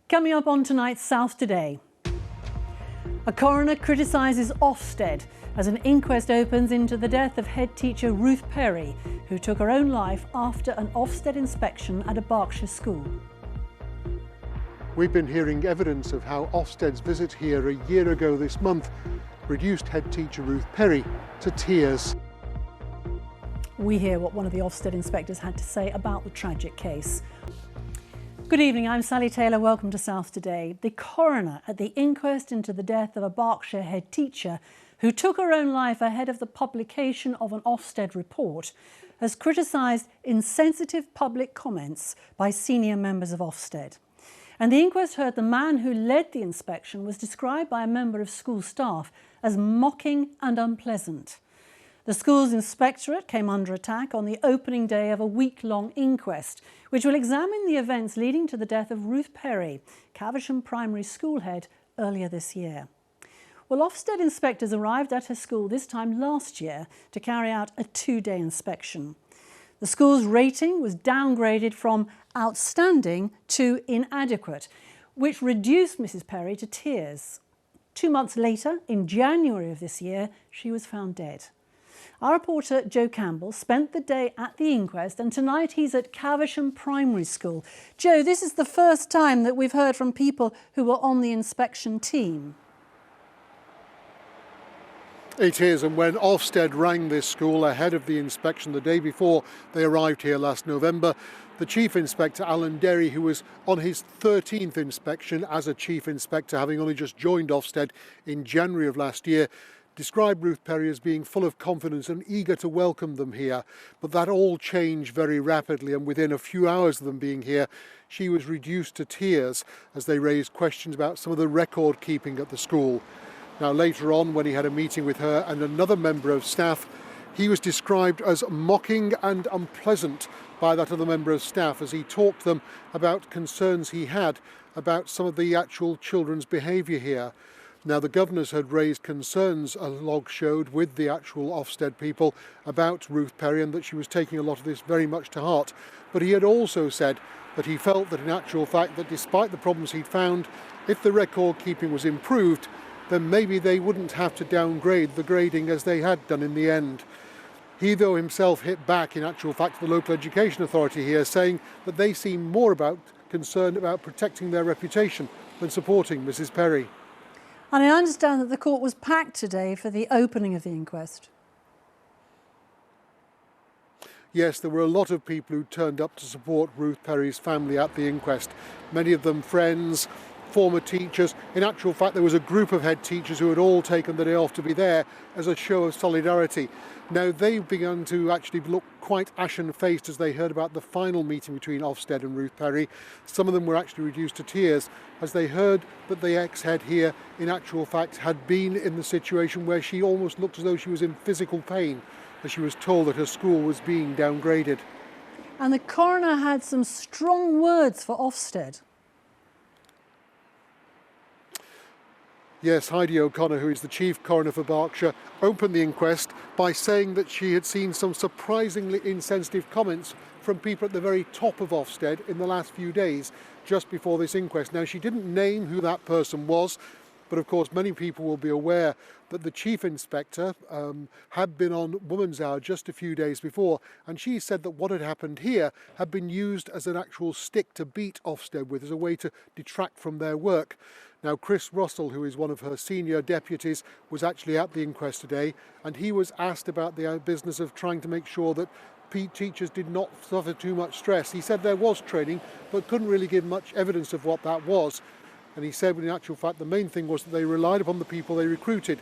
Coming up on tonight's South Today. A coroner criticises Ofsted as an inquest opens into the death of head teacher Ruth Perry, who took her own life after an Ofsted inspection at a Berkshire school. We've been hearing evidence of how Ofsted's visit here a year ago this month reduced head teacher Ruth Perry to tears. We hear what one of the Ofsted inspectors had to say about the tragic case. Good evening, I'm Sally Taylor. Welcome to South Today. The coroner at the inquest into the death of a Berkshire head teacher who took her own life ahead of the publication of an Ofsted report has criticised insensitive public comments by senior members of Ofsted. And the inquest heard the man who led the inspection was described by a member of school staff as mocking and unpleasant. The school's inspectorate came under attack on the opening day of a week-long inquest, which will examine the events leading to the death of Ruth Perry, Caversham Primary School head, earlier this year. Well, Ofsted inspectors arrived at her school this time last year to carry out a two-day inspection. The school's rating was downgraded from outstanding to inadequate, which reduced Mrs. Perry to tears. 2 months later, in January of this year, she was found dead. Our reporter Joe Campbell spent the day at the inquest, and tonight he's at Caversham Primary School. Joe, this is the first time that we've heard from people who were on the inspection team. It is, and when Ofsted rang this school ahead of the inspection the day before they arrived here last November, the Chief Inspector, Alan Derry, who was on his 13th inspection as a Chief Inspector, having only just joined Ofsted in January of last year, described Ruth Perry as being full of confidence and eager to welcome them here. But that all changed very rapidly, and within a few hours of them being here, she was reduced to tears as they raised questions about some of the record keeping at the school. Now, later on, when he had a meeting with her and another member of staff, he was described as mocking and unpleasant by that other member of staff as he talked to them about concerns he had about some of the actual children's behaviour here. Now, the governors had raised concerns, a log showed, with the actual Ofsted people about Ruth Perry and that she was taking a lot of this very much to heart. But he had also said that he felt that in actual fact that despite the problems he'd found, if the record keeping was improved, then maybe they wouldn't have to downgrade the grading as they had done in the end. He, though, himself hit back in actual fact to the local education authority here, saying that they seem more concerned about protecting their reputation than supporting Mrs. Perry. And I understand that the court was packed today for the opening of the inquest. Yes, there were a lot of people who turned up to support Ruth Perry's family at the inquest. Many of them friends, former teachers. In actual fact, there was a group of head teachers who had all taken the day off to be there as a show of solidarity. Now, they've begun to actually look quite ashen-faced as they heard about the final meeting between Ofsted and Ruth Perry. Some of them were actually reduced to tears as they heard that the ex-head here, in actual fact, had been in the situation where she almost looked as though she was in physical pain as she was told that her school was being downgraded. And the coroner had some strong words for Ofsted. Yes, Heidi O'Connor, who is the chief coroner for Berkshire, opened the inquest by saying that she had seen some surprisingly insensitive comments from people at the very top of Ofsted in the last few days, just before this inquest. Now, she didn't name who that person was, but of course many people will be aware that the chief inspector had been on Woman's Hour just a few days before, and she said that what had happened here had been used as an actual stick to beat Ofsted with, as a way to detract from their work. Now, Chris Russell, who is one of her senior deputies, was actually at the inquest today, and he was asked about the business of trying to make sure that teachers did not suffer too much stress. He said there was training, but couldn't really give much evidence of what that was. And he said, in actual fact, the main thing was that they relied upon the people they recruited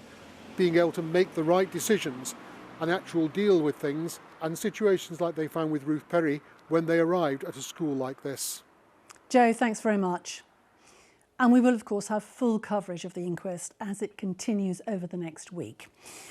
being able to make the right decisions and actual deal with things and situations like they found with Ruth Perry when they arrived at a school like this. Joe, thanks very much. And we will, of course, have full coverage of the inquest as it continues over the next week.